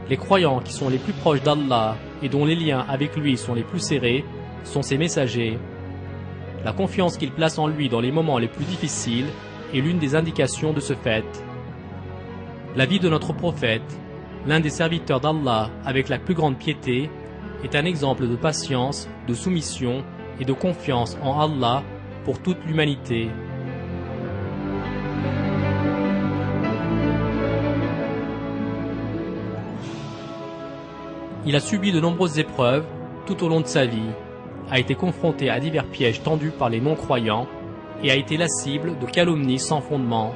Les croyants qui sont les plus proches d'Allah et dont les liens avec lui sont les plus serrés sont ses messagers. La confiance qu'ils placent en lui dans les moments les plus difficiles est l'une des indications de ce fait. La vie de notre prophète, l'un des serviteurs d'Allah avec la plus grande piété, est un exemple de patience, de soumission et de confiance en Allah pour toute l'humanité. Il a subi de nombreuses épreuves tout au long de sa vie, a été confronté à divers pièges tendus par les non-croyants et a été la cible de calomnies sans fondement.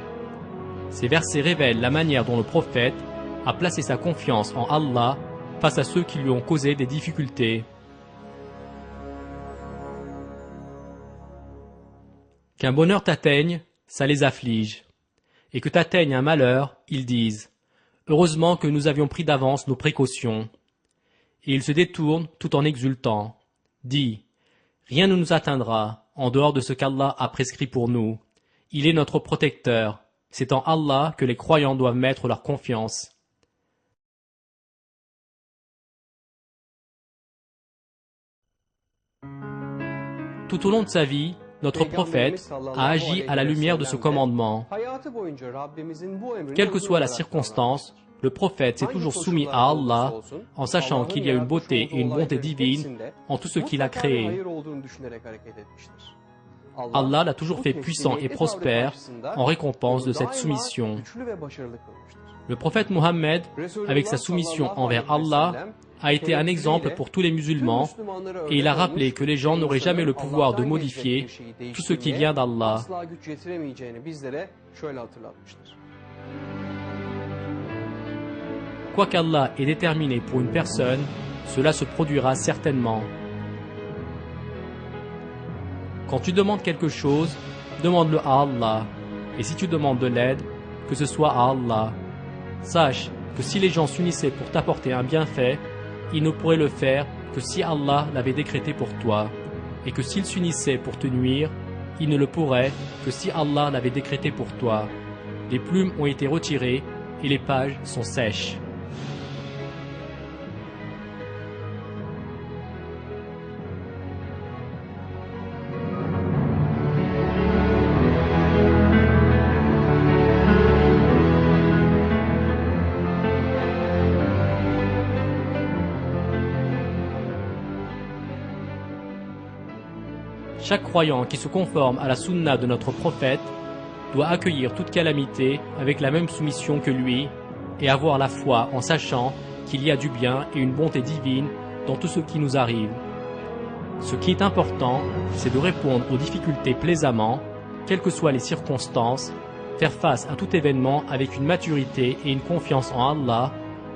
Ces versets révèlent la manière dont le prophète a placé sa confiance en Allah face à ceux qui lui ont causé des difficultés. Qu'un bonheur t'atteigne, ça les afflige. Et que t'atteigne un malheur, ils disent « Heureusement que nous avions pris d'avance nos précautions ». Et ils se détournent tout en exultant. Dis, rien ne nous atteindra en dehors de ce qu'Allah a prescrit pour nous. Il est notre protecteur. C'est en Allah que les croyants doivent mettre leur confiance. Tout au long de sa vie, notre prophète a agi à la lumière de ce commandement. Quelle que soit la circonstance, le prophète s'est toujours soumis à Allah en sachant qu'il y a une beauté et une bonté divine en tout ce qu'il a créé. Allah l'a toujours fait puissant et prospère en récompense de cette soumission. Le prophète Mohammed, avec sa soumission envers Allah, a été un exemple pour tous les musulmans et il a rappelé que les gens n'auraient jamais le pouvoir de modifier tout ce qui vient d'Allah. Quoi qu'Allah ait déterminé pour une personne, cela se produira certainement. Quand tu demandes quelque chose, demande-le à Allah. Et si tu demandes de l'aide, que ce soit à Allah. Sache que si les gens s'unissaient pour t'apporter un bienfait, ils ne pourraient le faire que si Allah l'avait décrété pour toi. Et que s'ils s'unissaient pour te nuire, ils ne le pourraient que si Allah l'avait décrété pour toi. Les plumes ont été retirées et les pages sont sèches. Chaque croyant qui se conforme à la sunna de notre prophète doit accueillir toute calamité avec la même soumission que lui et avoir la foi en sachant qu'il y a du bien et une bonté divine dans tout ce qui nous arrive. Ce qui est important, c'est de répondre aux difficultés plaisamment, quelles que soient les circonstances, faire face à tout événement avec une maturité et une confiance en Allah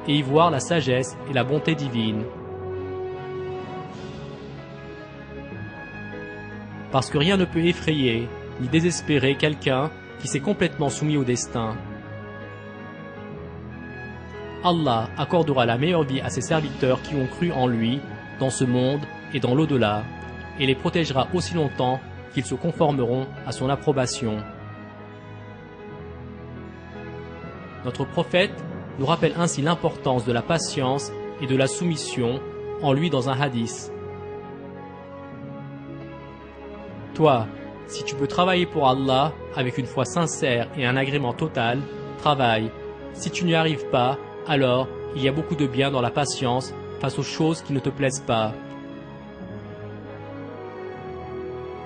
et y voir la sagesse et la bonté divine. Parce que rien ne peut effrayer ni désespérer quelqu'un qui s'est complètement soumis au destin. Allah accordera la meilleure vie à ses serviteurs qui ont cru en lui, dans ce monde et dans l'au-delà, et les protégera aussi longtemps qu'ils se conformeront à son approbation. Notre prophète nous rappelle ainsi l'importance de la patience et de la soumission en lui dans un hadith. Toi, si tu peux travailler pour Allah avec une foi sincère et un agrément total, travaille. Si tu n'y arrives pas, alors il y a beaucoup de bien dans la patience face aux choses qui ne te plaisent pas.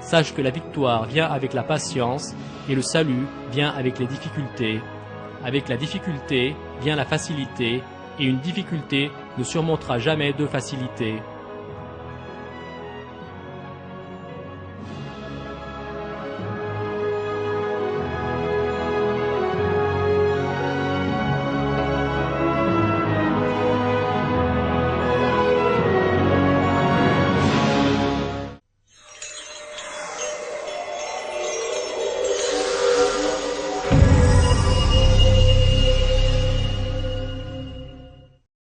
Sache que la victoire vient avec la patience et le salut vient avec les difficultés. Avec la difficulté vient la facilité et une difficulté ne surmontera jamais deux facilités.